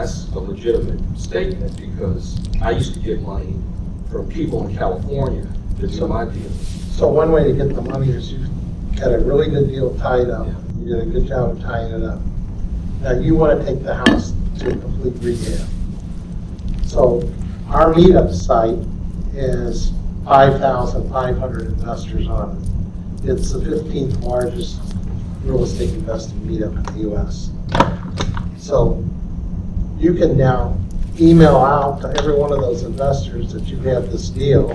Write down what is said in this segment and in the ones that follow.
that's a legitimate statement, because I used to get money from people in California to do my deals. So one way to get the money is you got a really good deal tied up. You did a good job of tying it up. Now you want to take the house to a complete rehab. So our Meetup site is 5,500 investors on it. It's the 15th largest real estate investing meetup in the U.S. So you can now email out to every one of those investors that you have this deal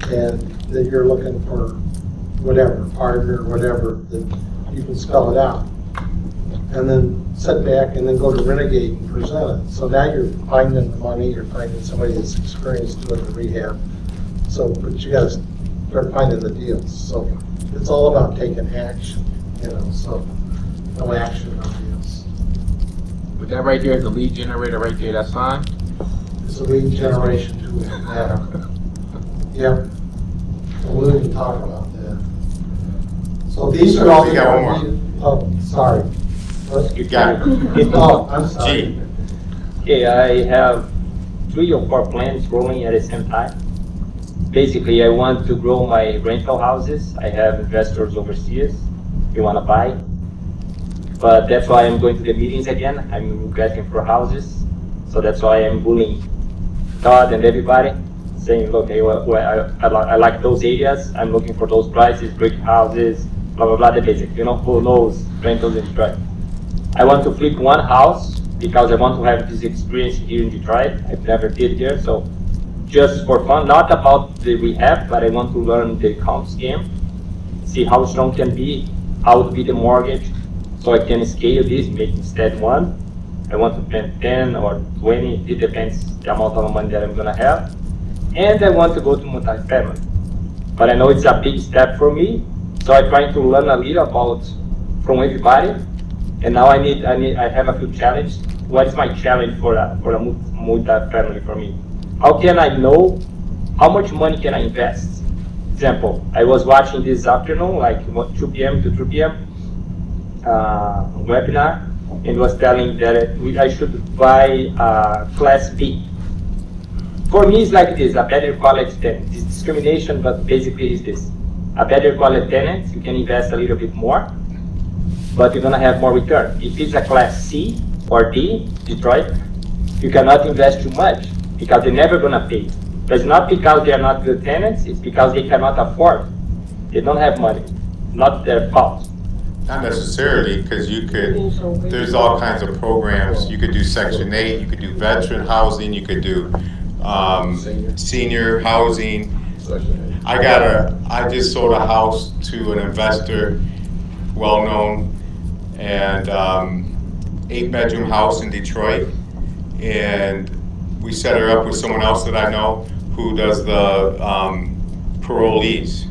and that you're looking for whatever, partner, whatever, that you can spell it out. And then sit back and then go to Renegade and present it. So now you're finding the money, you're finding somebody that's experienced doing the rehab. So, but you gotta start finding the deals. So it's all about taking action, so no action, no deals. But that right there is the lead generator right there, that's fine? It's a lead generation tool. Yep. We'll even talk about that. So these are all. We got one more. Oh, sorry. You got it. Oh, I'm sorry. G. Okay, I have 3 or 4 plans rolling at the same time. Basically, I want to grow my rental houses. I have investors overseas who want to buy. But that's why I'm going to the meetings again. I'm asking for houses. So that's why I'm bullying Todd and everybody, saying, look, hey, I like those areas. I'm looking for those prices, brick houses, blah, blah, blah, the basic. Who knows rentals in Detroit. I want to flip one house because I want to have this experience here in Detroit. I've never did here, so just for fun, not about the rehab, but I want to learn the comps game, see how strong can be, how would be the mortgage, so I can scale this, make instead 1. I want to spend 10 or 20, it depends the amount of money that I'm gonna have. And I want to go to multifamily. But I know it's a big step for me, so I'm trying to learn a little about from everybody. And now I have a few challenges. What's my challenge for a multifamily for me? How can I know how much money can I invest? Example, I was watching this afternoon, like 2 p.m. to 3 p.m. Webinar, and was telling that I should buy Class B. For me, it's like this: a better quality tenant. It's discrimination, but basically it's this: a better quality tenant, you can invest a little bit more, but you're gonna have more return. If it's a Class C or D, Detroit, you cannot invest too much because they're never gonna pay. It's not because they are not good tenants, it's because they cannot afford. They don't have money, not their fault. Not necessarily, because there's all kinds of programs. You could do Section 8, you could do veteran housing, you could do senior housing. I just sold a house to an investor, well-known, and 8-bedroom house in Detroit, and we set her up with someone else that I know who does the parolees.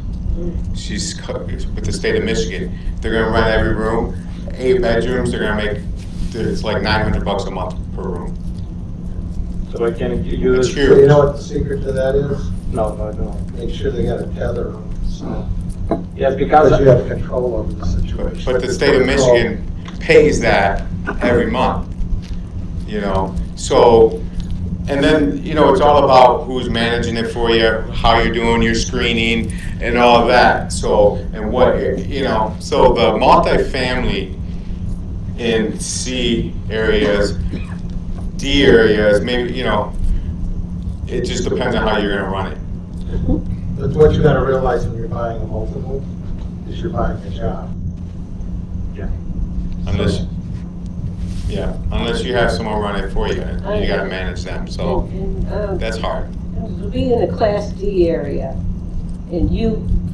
She's with the state of Michigan. They're gonna rent every room, 8 bedrooms. They're gonna make, it's like $900 a month per room. So I can use. It's So huge. you know what the secret to that is? No, I don't. Make sure they got a tether on them, so. Yes, because Because you have control over the situation. But the state of Michigan pays that every month, so, and then, it's all about who's managing it for you, how you're doing your screening and all of that, so, and what, so the multifamily in C areas, D areas, maybe, it just depends on how you're gonna run it. But what you gotta realize when you're buying a multiple is you're buying a job. Unless you have someone run it for you, you gotta manage them, so that's hard. To be in a Class D area, and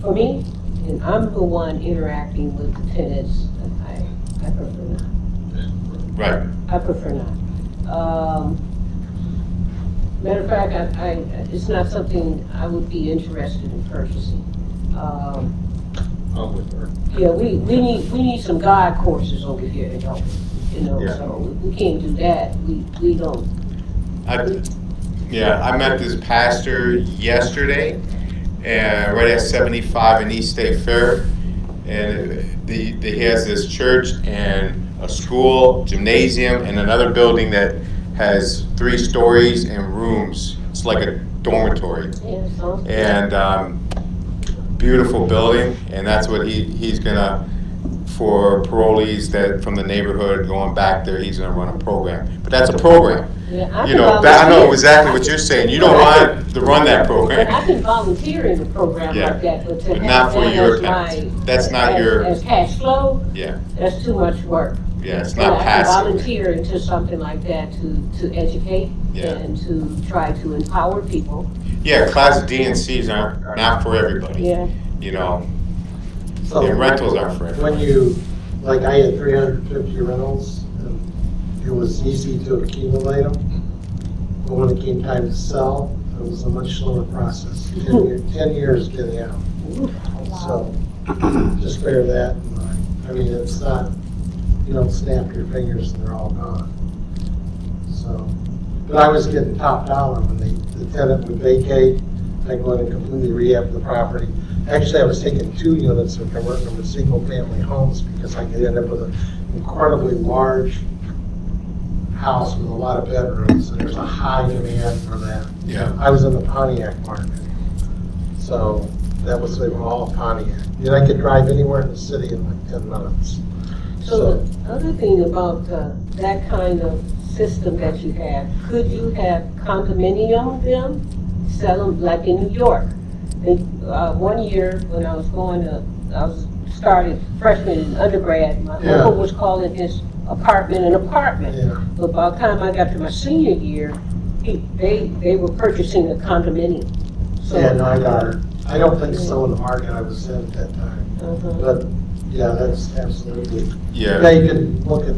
for me, and I'm the one interacting with the tenants, I prefer not. Right. I prefer not. Matter of fact, it's not something I would be interested in purchasing. I'm with her. Yeah, we need some guide courses over here to help, Yeah. so we can't do that. We don't. I met this pastor yesterday, and right at 75 in East State Fair, and he has this church, and a school, gymnasium, and another building that has 3 stories and rooms. It's like a dormitory. Yeah, so. And beautiful building, and that's what he's gonna, for parolees that from the neighborhood going back there, he's gonna run a program. But that's a program. Yeah, I You can know, that, I know volunteer. exactly what you're saying. You don't want to run that But I program. can volunteer in a program Yeah. like that, but to But have not for that your as my, accounts. That's not your, as cash flow, yeah, that's too much work. yeah, it's But not I can passive. volunteer into something like that to educate Yeah. and to try to empower people. Yeah, Class D and Cs are not for everybody, Yeah, you know, So and rentals aren't for everybody. when you, like I had 350 rentals, and it was easy to accumulate them. But when it came time to sell, it was a much slower process. 10 years getting out. So just bear that in mind. I mean, it's not, you don't snap your fingers and they're all gone. So, but I was getting top dollar when the tenant would vacate. I go in and completely rehab the property. Actually, I was taking 2 units and converting them to single-family homes because I could end up with an incredibly large house with a lot of bedrooms, and there's a high demand for that. Yeah. I was in the Pontiac market, so that was, they were all Pontiac. And I could drive anywhere in the city in like 10 minutes. so the other thing about that kind of system that you have, could you have condominium them, sell them like in New York? One year when I was started freshman and undergrad, my Yeah. uncle was calling his apartment an apartment. Yeah. But by the time I got to my senior year, they were purchasing a condominium. So, Yeah, no, I got it. I don't think so in the market I was in at that time. uh-huh. But, yeah, that's absolutely, yeah, Yeah, you can look at,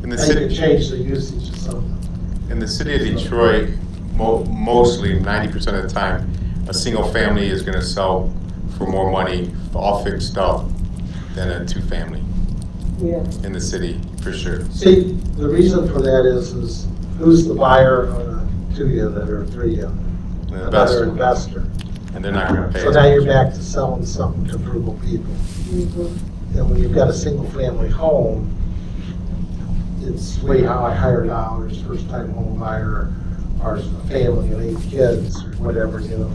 in the how you city, can change the usage of something. in the city of Detroit, mostly 90% of the time, a single family is gonna sell for more money, all fixed up, than a 2-family Yeah. in the city, for sure. See, the reason for that is who's the buyer on a 2-unit or a 3-unit? An Another investor, investor. and they're not gonna pay. So now you're back to selling something to frugal people. Mhm. And when you've got a single-family home, it's way higher dollars, first-time home buyer, or a family of 8 kids, or whatever, you know,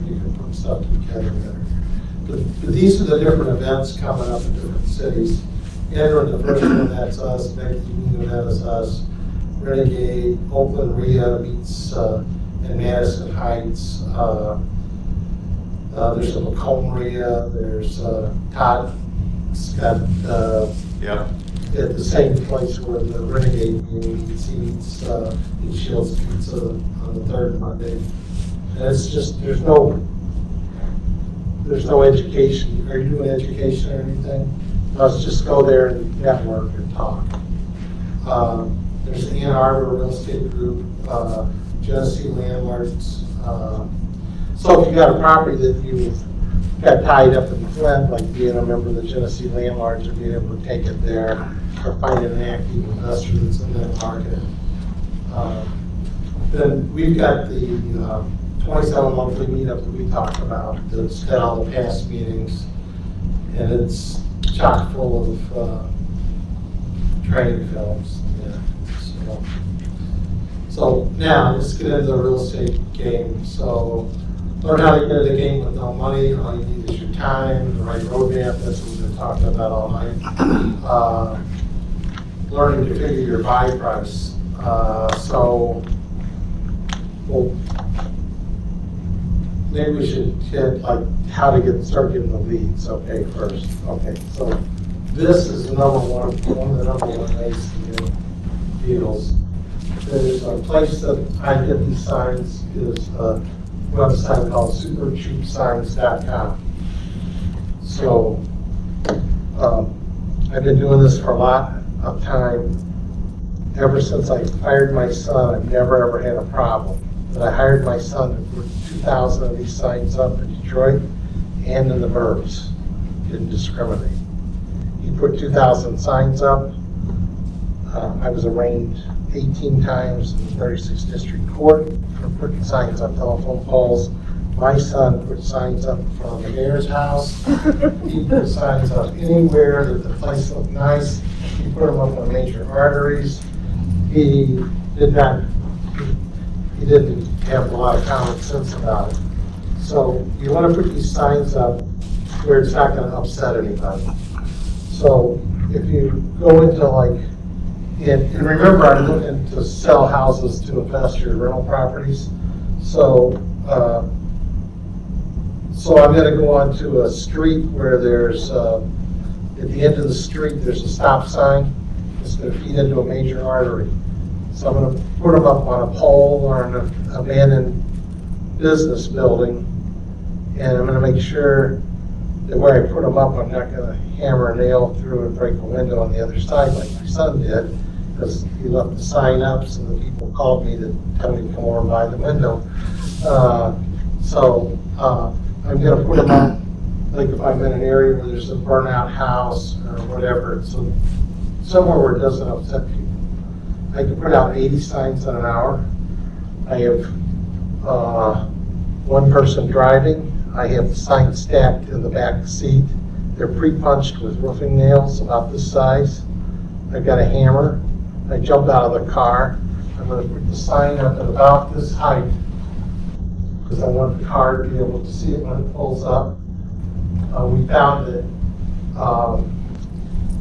you can put stuff together better. But these are the different events coming up in different cities. Andrew, the first one, that's us. Next, that is us. Renegade, Oakland Rhea meets in Madison Heights. There's a Macomb Rhea. There's Todd's got Yep, at the same place where the Renegade meets. He meets in Shields Pizza on the 3rd Monday. And it's just, there's no education. Are you doing education or anything? Let's just go there and network and talk. There's the Ann Arbor Real Estate Group, Genesee Landlords. So if you got a property that you've got tied up in Flint, like being a member of the Genesee Landlords, or being able to take it there, or finding an active investor that's in that market. Then we've got the 27 monthly meetup that we talked about, that's got all the past meetings, and it's chock full of training films. Yeah. So now let's get into the real estate game. So learn how to get into the game with no money. All you need is your time, the right roadmap. That's what we've been talking about all night. Learning to figure your buy price. Well, maybe we should hit like how to start getting the leads. Okay, first. Okay, so this is the one of the number one ways to get deals. There's a place that I get these signs is a website called supercheapsigns.com. So I've been doing this for a lot of time. Ever since I hired my son, I've never ever had a problem. But I hired my son to put 2,000 of these signs up in Detroit and in the burbs. Didn't discriminate. He put 2,000 signs up. I was arraigned 18 times in the 36th District Court for putting signs up telephone poles. My son put signs up in front of the mayor's house. He put signs up anywhere that the place looked nice. He you put them up on major arteries. He didn't have a lot of common sense about it. So you want to put these signs up where it's not going to upset anybody. So if you go into like, and remember, I'm looking to sell houses to investors, rental properties. So I'm going to go onto a street where there's, at the end of the street, there's a stop sign. It's going to feed into a major artery. So I'm going to put them up on a pole or in an abandoned business building. And I'm going to make sure that where I put them up, I'm not going to hammer a nail through and break a window on the other side like my son did, because he left the sign up, so the people called me to tell me to come over and buy the window. I'm going to put them up, like if I'm in an area where there's a burnout house or whatever, so somewhere where it doesn't upset people. I can put out 80 signs in an hour. I have one person driving. I have the signs stacked in the back seat. They're pre-punched with roofing nails about this size. I've got a hammer. I jump out of the car. I'm going to put the sign up at about this height because I want the car to be able to see it when it pulls up. We found that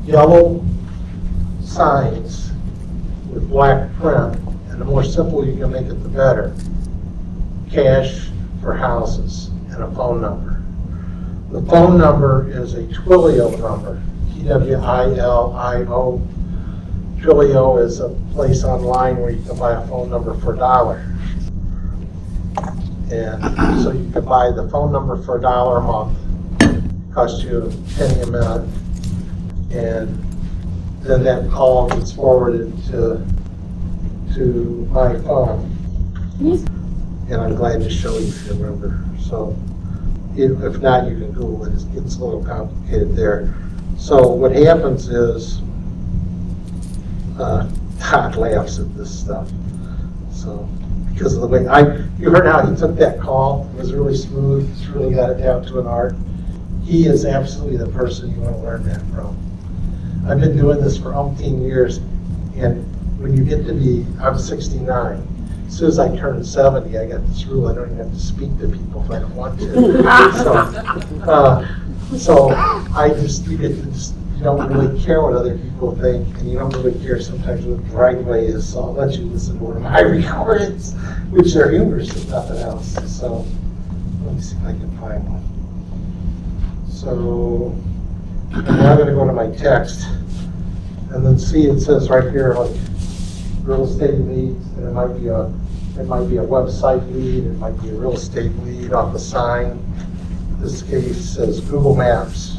yellow signs with black print, and the more simple you can make it, the better. Cash for houses and a phone number. The phone number is a Twilio number, Twilio. Twilio is a place online where you can buy a phone number for $1. And so you can buy the phone number for $1 a month. Costs you a penny a minute. And then that call gets forwarded to my phone. And I'm glad to show you if you remember. So if not, you can Google it. It gets a little complicated there. So what happens is, Todd laughs at this stuff. So because of the way you heard how he took that call, it was really smooth, he's really got it down to an art. He is absolutely the person you want to learn that from. I've been doing this for umpteen years, and when you get to be, I'm 69, as soon as I turn 70, I got this rule, I don't even have to speak to people if I don't want to. So you don't really care what other people think, and you don't really care sometimes what the right way is, so I'll let you listen to one of my recordings, which are humorous if nothing else. So let me see if I can find one. So I'm now going to go to my text, and then see it says right here like real estate leads, and it might be a website lead, it might be a real estate lead off a sign. In this case it says Google Maps.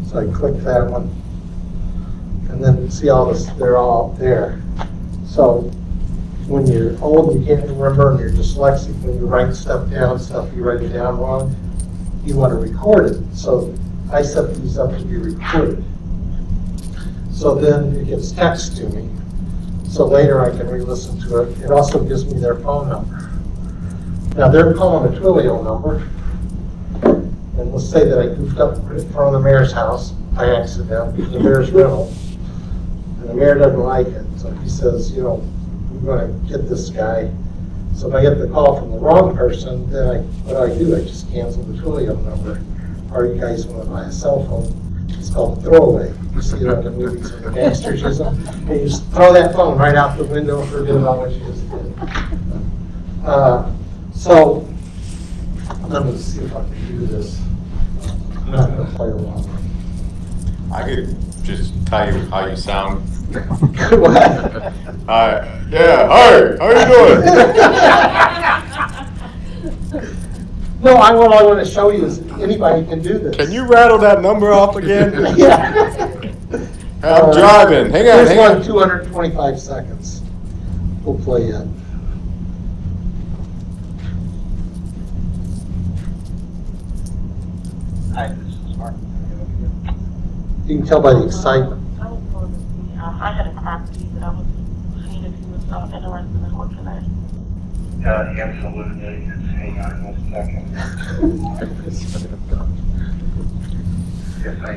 So I click that one, and then see all this, they're all there. So when you're old and you can't remember and you're dyslexic, when you write stuff down, you write it down wrong, you want to record it. So I set these up to be recorded. So then it gets text to me. So later I can re-listen to it. It also gives me their phone number. Now they're calling a Twilio number. And let's say that I goofed up and put it in front of the mayor's house by accident, the mayor's rental, and the mayor doesn't like it. So he says, we're going to get this guy. So if I get the call from the wrong person, then what do? I just cancel the Twilio number. Or you guys want to buy a cell phone, it's called a throwaway. You see it on the movies when the gangsters use them. And you just throw that phone right out the window and forget about what you just did. So let me see if I can do this. I'm not going to play along. I could just tell you how you sound. What? Yeah, hi, how you doing? No, what I want to show you is anybody can do this. Can you rattle that number off again? Yeah. I'm driving, hang on. This one, 225 seconds. We'll play it. Hi, this is Mark. You can tell by the excitement. I was going to see, I had a property that I was seeing if you was interested in looking at. Absolutely. Just hang on 1 second. Yes, I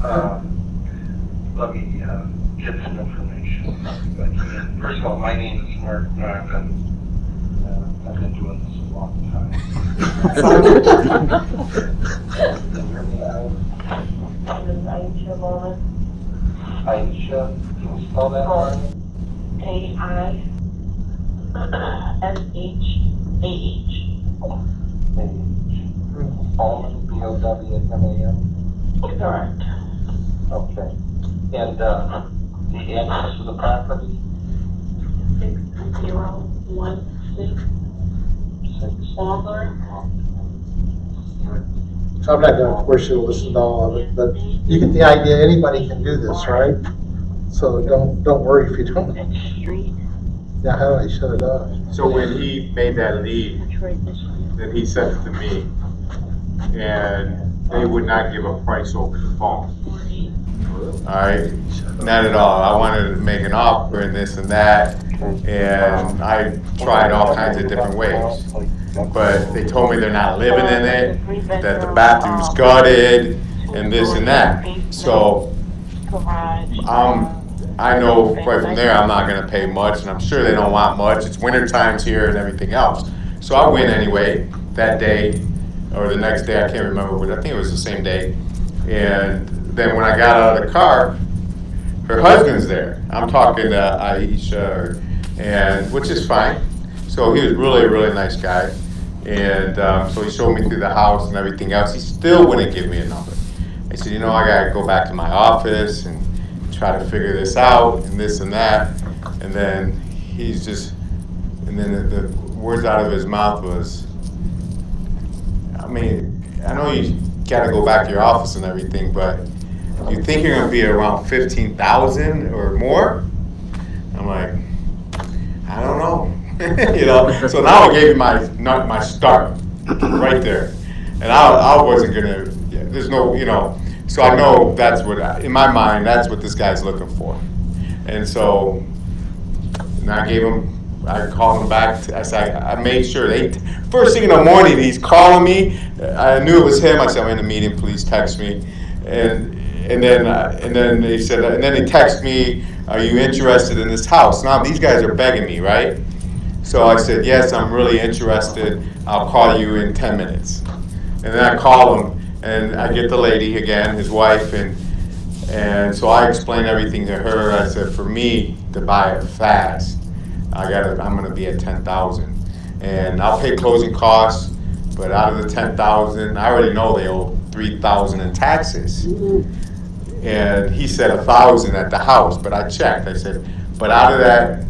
am. Let me get some information. But first of all, my name is Mark Knock. I've been doing this a long time. Aisha Lola. Aisha, can you spell that for me? AISHAH. Bowman, BOWMAN. Correct. Okay. And the address of the property? 6016 Walmart. So I'm not gonna force you to listen to all of it, but you get the idea, anybody can do this, right? So don't worry if you don't. Street. Now, how do I shut it off? So when he made that lead, then he sent it to me, and they would not give a price over the phone. All right, not at all. I wanted to make an offer and this and that, and I tried all kinds of different ways. But they told me they're not living in it, that the bathroom's gutted, and this and that. So I know right from there I'm not gonna pay much, and I'm sure they don't want much. It's winter times here and everything else. So I went anyway that day, or the next day, I can't remember, but I think it was the same day. And then when I got out of the car, her husband's there. I'm talking to Aisha, and which is fine. So he was really a really nice guy. And so he showed me through the house and everything else. He still wouldn't give me a number. I said, I gotta go back to my office and try to figure this out and this and that. And then and then the words out of his mouth was, I know you gotta go back to your office and everything, but you think you're gonna be around 15,000 or more? I'm like, I don't know. So now I gave you my start right there, and I wasn't gonna. There's no, So I know that's what, in my mind, that's what this guy's looking for, and so I called him back. I made sure first thing in the morning he's calling me. I knew it was him. I said, I'm in a meeting. Please text me, and then they said, and then he texted me, are you interested in this house? Now these guys are begging me, right? So I said, yes, I'm really interested. I'll call you in 10 minutes. And then I call him, and I get the lady again, his wife, and so I explained everything to her. I said, for me to buy it fast, I'm gonna be at 10,000, and I'll pay closing costs. But out of the 10,000, I already know they owe 3,000 in taxes. And he said 1,000 at the house, but I checked. I said, but out of that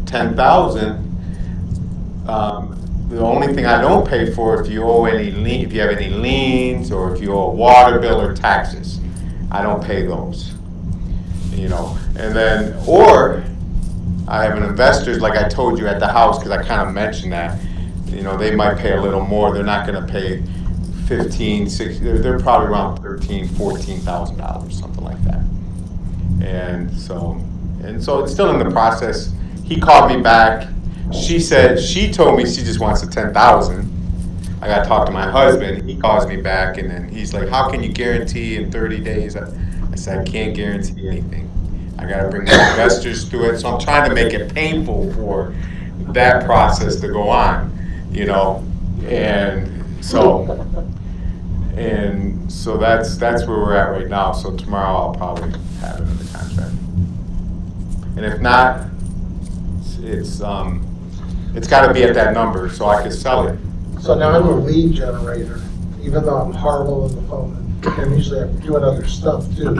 10,000. The only thing I don't pay for if you have any liens or if you owe a water bill or taxes, I don't pay those. And then, or I have an investors like I told you at the house, because I kind of mentioned that. They might pay a little more. They're not going to pay 15, 16. They're probably around $13,000, $14,000, something like that. And so it's still in the process. He called me back. She told me she just wants the 10,000. I got to talk to my husband. He calls me back, and then he's like, how can you guarantee in 30 days? I said, I can't guarantee anything. I got to bring my investors to it. So I'm trying to make it painful for that process to go on, and so that's where we're at right now. So tomorrow I'll probably have it under contract. And if not, it's got to be at that number so I can sell it. So now I'm a lead generator, even though I'm horrible on the phone, and usually I'm doing other stuff too.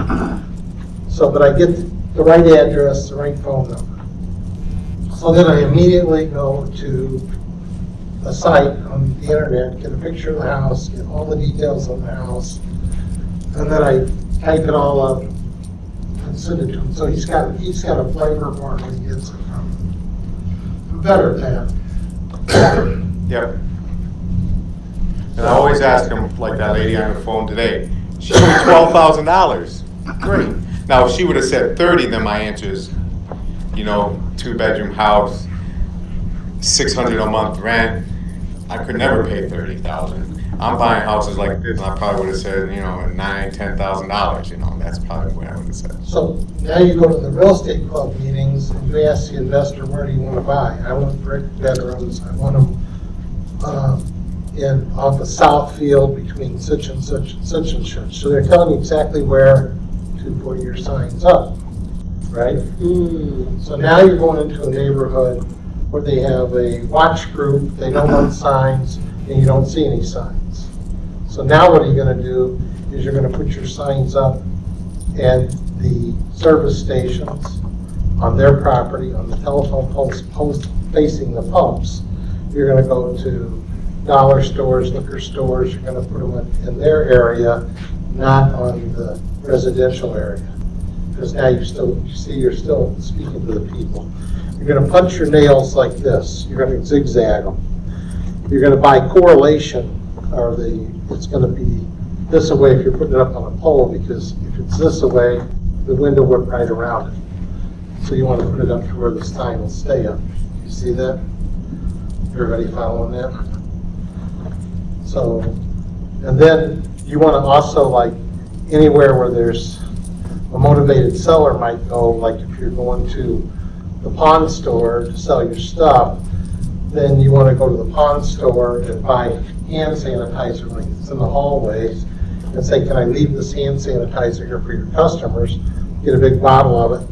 So, but I get the right address, the right phone number. So then I immediately go to a site on the internet, get a picture of the house, get all the details on the house, and then I type it all up and send it to him. So he's got a flavor for it when he gets it from me. Better than. Yep. And I always ask him, like that lady on the phone today, she told me $12,000. Great. Now, if she would have said 30, then my answer is, 2-bedroom house, $600 a month rent. I could never pay 30,000. I'm buying houses like this, and I probably would have said, $9,000-$10,000, that's probably what I would have said. So now you go to the real estate club meetings and you ask the investor, where do you want to buy? I want brick bedrooms, I want them off the south field between such and such and such and such. So they're telling you exactly where to put your signs up, right? So now you're going into a neighborhood where they have a watch group, they don't want signs, and you don't see any signs. So now what are you going to do is you're going to put your signs up at the service stations on their property, on the telephone post facing the pumps. You're going to go to dollar stores, liquor stores, you're going to put them in their area, not on the residential area. Because now you're still speaking to the people. You're going to punch your nails like this. You're going to zigzag them. You're going to buy correlation, it's going to be this away if you're putting it up on a pole, because if it's this away, the window went right around it. So you want to put it up to where the sign will stay up. You see that? Everybody following that? So, and then you want to also, like, anywhere where there's a motivated seller might go, like if you're going to the pawn store to sell your stuff, then you want to go to the pawn store and buy hand sanitizer like it's in the hallways and say, can I leave this hand sanitizer here for your customers? Get a big bottle of it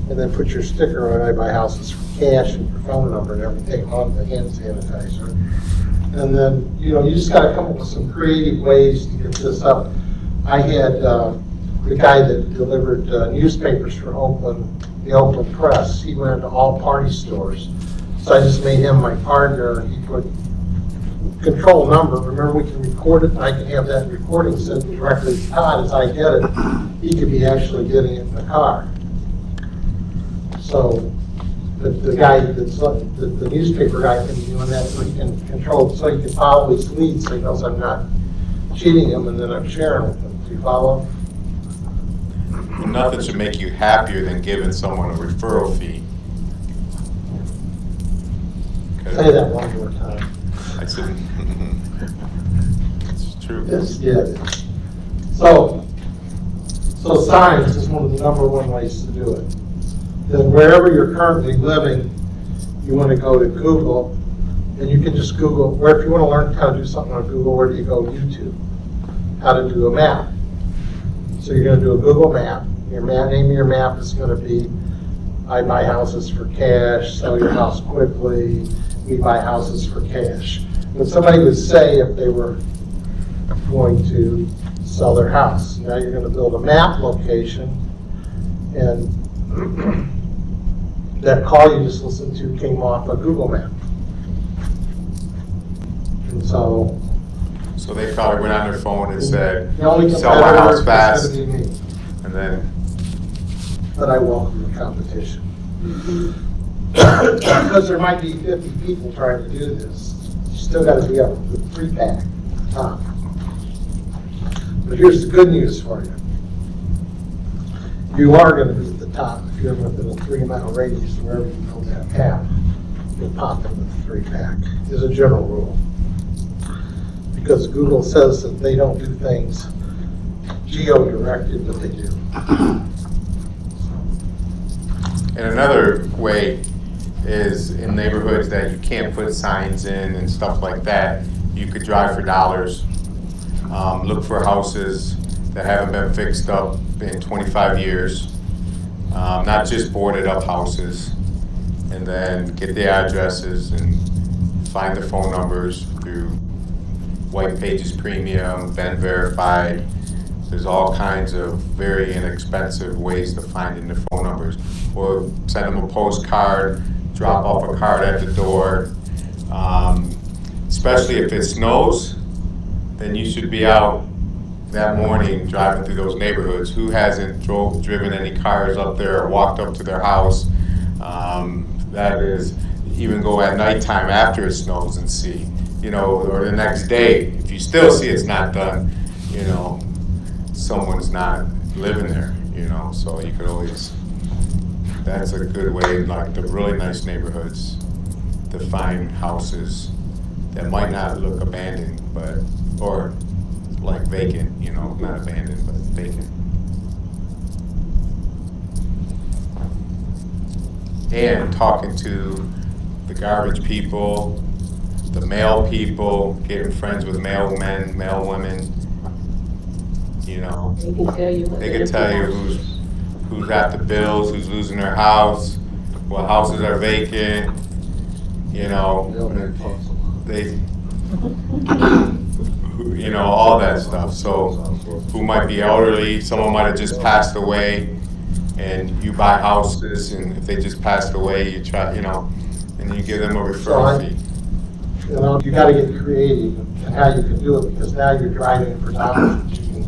and then put your sticker on it. I buy houses for cash and your phone number and everything on the hand sanitizer. And then, you just got to come up with some creative ways to get this up. I had the guy that delivered newspapers for the Oakland Press. He went into all party stores. So I just made him my partner, and he put control number. Remember, we can record it, and I can have that recording sent directly to Todd. As I get it, he could be actually getting it in the car. So the guy that's the newspaper guy can be doing that, so he can control, so he can follow his lead, so he knows I'm not cheating him, and then I'm sharing with him. Do you follow? Nothing should make you happier than giving someone a referral fee. Say that one more time. I said, it's true. Yes, yeah. So signs is one of the number one ways to do it. Then wherever you're currently living, you want to go to Google, and you can just Google, where if you want to learn how to do something on Google, where do you go? YouTube. How to do a map. So you're going to do a Google map. Your name of your map is going to be, I buy houses for cash, sell your house quickly, we buy houses for cash. But somebody would say if they were going to sell their house. Now you're going to build a map location, and that call you just listened to came off a Google map. And so they probably went on their phone and said, the only sell my house fast. is going to be me. And then, But I welcome the competition. Because there might be 50 people trying to do this. You still got to be up with the 3-pack top. But here's the good news for you. You are going to be at the top if you're within a 3-mile radius wherever you build that cap. You'll pop in with the 3-pack, is a general rule. Because Google says that they don't do things geo-directed, but they do. and another way is in neighborhoods that you can't put signs in and stuff like that, you could drive for dollars, look for houses that haven't been fixed up in 25 years, not just boarded up houses, and then get the addresses and find the phone numbers through White Pages Premium, Ben Verified. There's all kinds of very inexpensive ways to find in the phone numbers. Or send them a postcard, drop off a card at the door. Especially if it snows, then you should be out that morning driving through those neighborhoods. Who hasn't driven any cars up there or walked up to their house? That is, even go at nighttime after it snows and see, or the next day, if you still see it's not done, someone's not living there, so you could always, that's a good way, like the really nice neighborhoods, to find houses that might not look abandoned, but or like vacant, you know, not abandoned, but vacant. And talking to the garbage people, the mail people, getting friends with mailmen, mail women, you know. They can tell you. They can tell you who's got the bills, who's losing their house, what houses are vacant, you know. They, you know, all that stuff. So who might be elderly, someone might have just passed away, and you buy houses, and if they just passed away, you try, you know, and you give them a referral fee. You know, you gotta get creative in how you can do it, because now you're driving for dollars, you can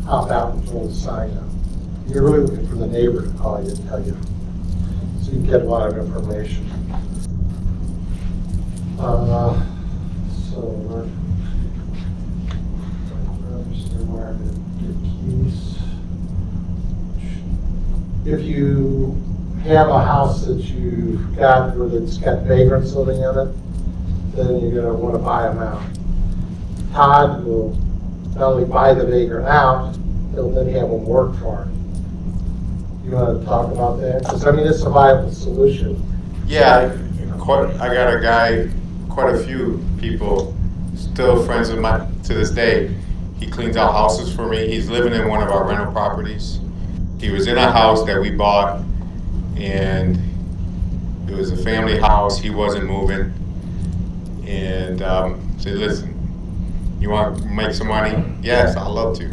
hop out and throw the sign up. You're really looking for the neighbor to call you and tell you, so you get a lot of information. So, register market, get keys. If you have a house that you've got where it's got vagrants living in it, then you're gonna wanna buy them out. Todd will not only buy the vagrant out, he'll then have them work for him. You wanna talk about that? Because I mean, it's a viable solution. Yeah, I got a guy, quite a few people, still friends of mine to this day. He cleans out houses for me. He's living in one of our rental properties. He was in a house that we bought, and it was a family house. He wasn't moving, and said, "Listen, you want to make some money?" "Yes, I'd love to."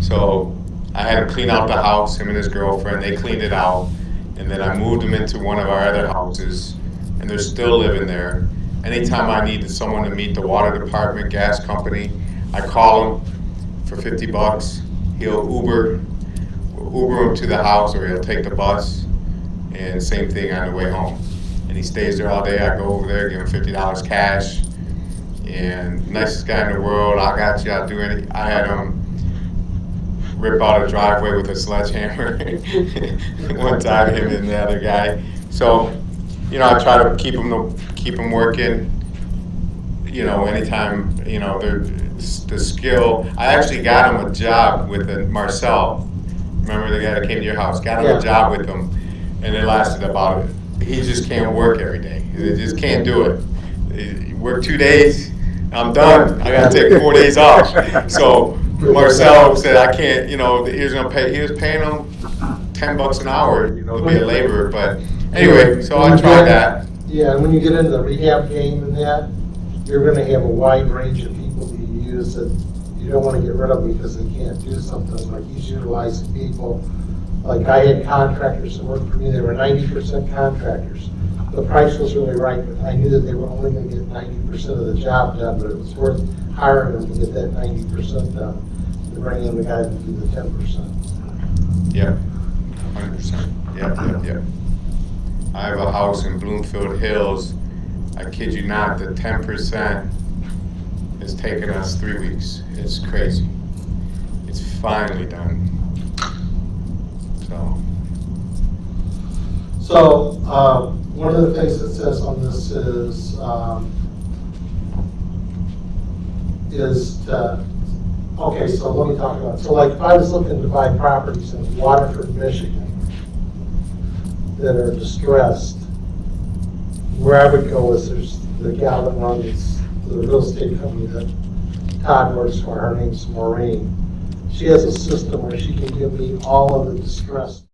So I had him clean out the house. Him and his girlfriend, they cleaned it out, and then I moved him into one of our other houses, and they're still living there. Anytime I needed someone to meet the water department, gas company, I call him for $50. He'll Uber him to the house, or he'll take the bus, and same thing on the way home. And he stays there all day. I go over there, give him $50 cash, and nicest guy in the world. I got you. I'll do anything. I had him rip out a driveway with a sledgehammer one time, him and the other guy. So, you know, I try to keep him working. You know, anytime, you know, the skill. I actually got him a job with Marcel. Remember the guy that came to your house? Got him a job with him, and it lasted about it. He just can't work every day. He just can't do it. He work 2 days, I'm done. I gotta take 4 days off. So Marcel said, I can't, you know, he was paying him $10 an hour, you know, to be a laborer. But anyway, so I tried that. Yeah, and when you get into the rehab game and that, you're gonna have a wide range of people that you use that you don't wanna get rid of because they can't do something. Like he's utilizing people. Like I had contractors that worked for me, they were 90% contractors. The price was really right, but I knew that they were only gonna get 90% of the job done, but it was worth hiring them to get that 90% done, to bring in the guy to do the 10%. Yeah, 100%. Yeah. I have a house in Bloomfield Hills. I kid you not, the 10% has taken us 3 weeks. It's crazy. It's finally done. So, one of the things that says on this okay, so let me talk about it. So like if I was looking to buy properties in Waterford, Michigan that are distressed, where I would go is there's the gal that runs the real estate company that Todd works for. Her name's Maureen. She has a system where she can give me all of the distressed